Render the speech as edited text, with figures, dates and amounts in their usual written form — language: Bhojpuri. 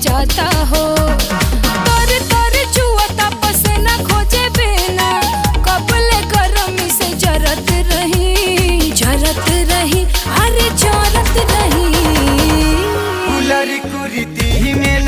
जाता हो। तर तर छुअता पसीना खोजे बिना, कबले गरमी से जरत रही अरे जरत रही। कुलरी कुरीति में